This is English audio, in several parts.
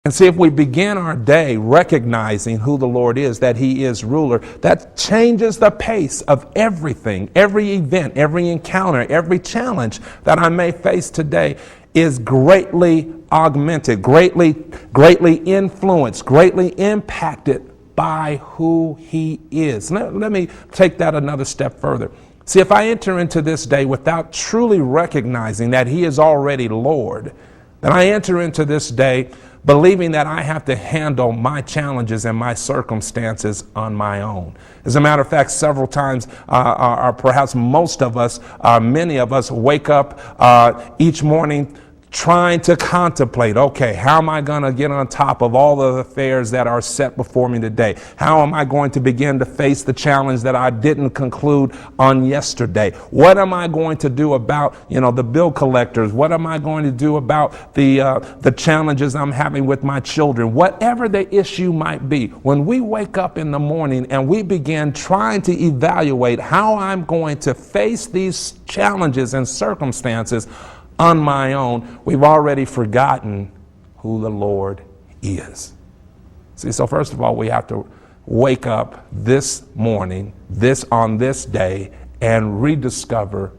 And see, if we begin our day recognizing who the Lord is, that he is ruler, that changes the pace of everything, every event, every encounter, every challenge that I may face today is greatly augmented, greatly influenced, greatly impacted by who he is. Let me take that another step further. See, if I enter into this day without truly recognizing that he is already Lord, then I enter into this day believing that I have to handle my challenges and my circumstances on my own. As a matter of fact, several times, or perhaps most of us, many of us wake up each morning trying to contemplate, okay, how am I going to get on top of all the affairs that are set before me today? How am I going to begin to face the challenge that I didn't conclude on yesterday? What am I going to do about, the bill collectors? What am I going to do about the challenges I'm having with my children? Whatever the issue might be, when we wake up in the morning and we begin trying to evaluate how I'm going to face these challenges and circumstances on my own, we've already forgotten who the Lord is. See, so first of all, we have to wake up this morning, on this day, and rediscover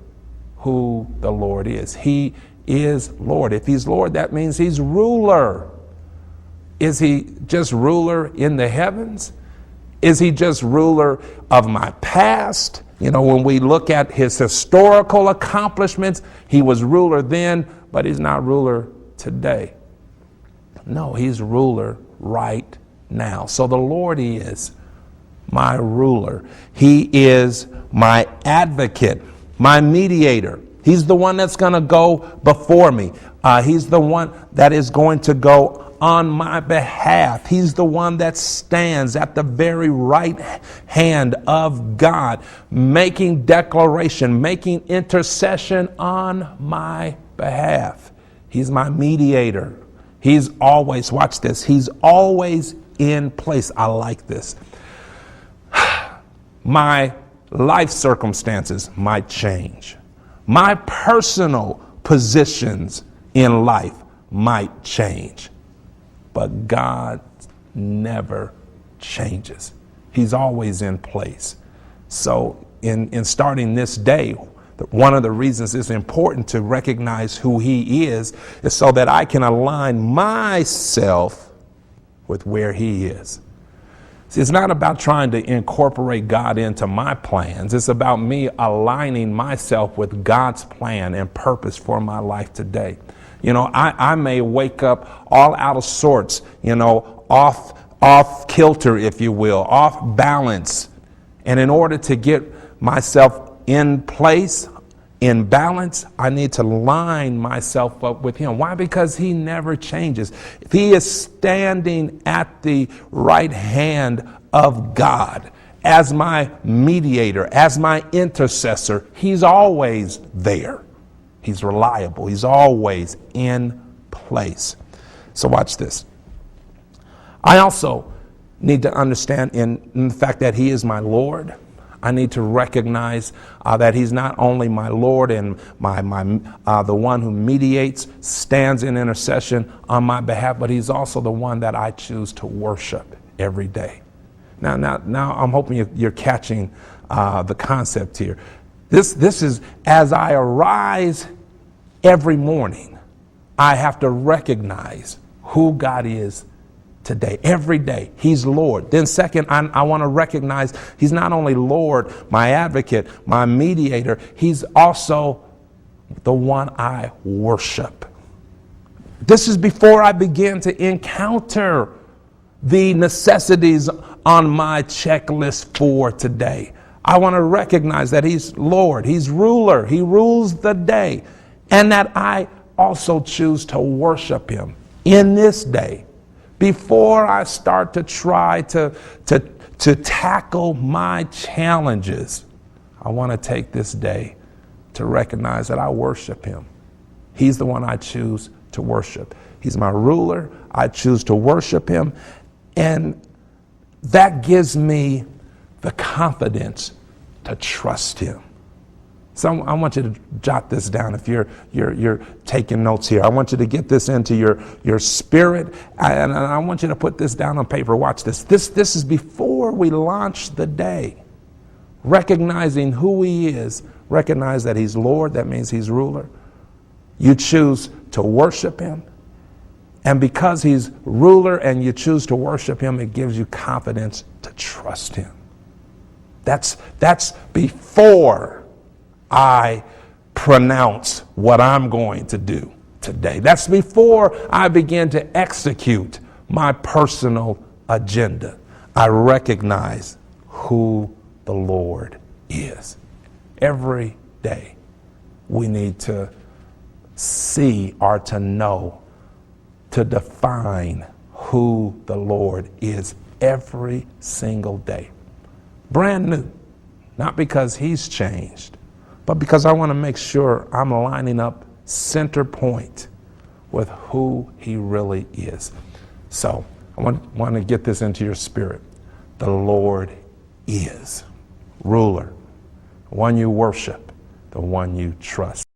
who the Lord is. He is Lord. If he's Lord, that means he's ruler. Is he just ruler in the heavens? Is he just ruler of my past? When we look at his historical accomplishments, he was ruler then, but he's not ruler today. No, he's ruler right now. So the Lord is my ruler. He is my advocate, my mediator. He's the one that's going to go before me. He's the one that is going to go on my behalf. He's the one that stands at the very right hand of God, making declaration, making intercession on my behalf. He's my mediator. He's always, watch this, he's always in place. I like this. My life circumstances might change. My personal positions in life might change. But God never changes. He's always in place. So in starting this day, one of the reasons it's important to recognize who he is so that I can align myself with where he is. See, it's not about trying to incorporate God into my plans. It's about me aligning myself with God's plan and purpose for my life today. I may wake up all out of sorts, off kilter, if you will, off balance. And in order to get myself in place, in balance, I need to line myself up with him. Why? Because he never changes. If he is standing at the right hand of God as my mediator, as my intercessor, he's always there. He's reliable. He's always in place. So watch this. I also need to understand in the fact that he is my Lord. I need to recognize that he's not only my Lord and the one who mediates, stands in intercession on my behalf, but he's also the one that I choose to worship every day. Now I'm hoping you're catching the concept here. This is, as I arise every morning, I have to recognize who God is today, every day. He's Lord. Then second, I want to recognize he's not only Lord, my advocate, my mediator, he's also the one I worship. This is before I begin to encounter the necessities on my checklist for today. I want to recognize that he's Lord, he's ruler, he rules the day, and that I also choose to worship him in this day. Before I start to try to tackle my challenges, I want to take this day to recognize that I worship him. He's the one I choose to worship. He's my ruler. I choose to worship him. And that gives me the confidence to trust him. So I want you to jot this down if you're taking notes here. I want you to get this into your spirit, and I want you to put this down on paper. Watch this. This is before we launch the day. Recognizing who he is, recognize that he's Lord, that means he's ruler. You choose to worship him. And because he's ruler and you choose to worship him, it gives you confidence to trust him. That's before I pronounce what I'm going to do today. That's before I begin to execute my personal agenda. I recognize who the Lord is. Every day we need to see or to know, to define who the Lord is every single day. Brand new. Not because he's changed, but because I want to make sure I'm lining up center point with who he really is. So I want to get this into your spirit. The Lord is ruler, the one you worship, the one you trust.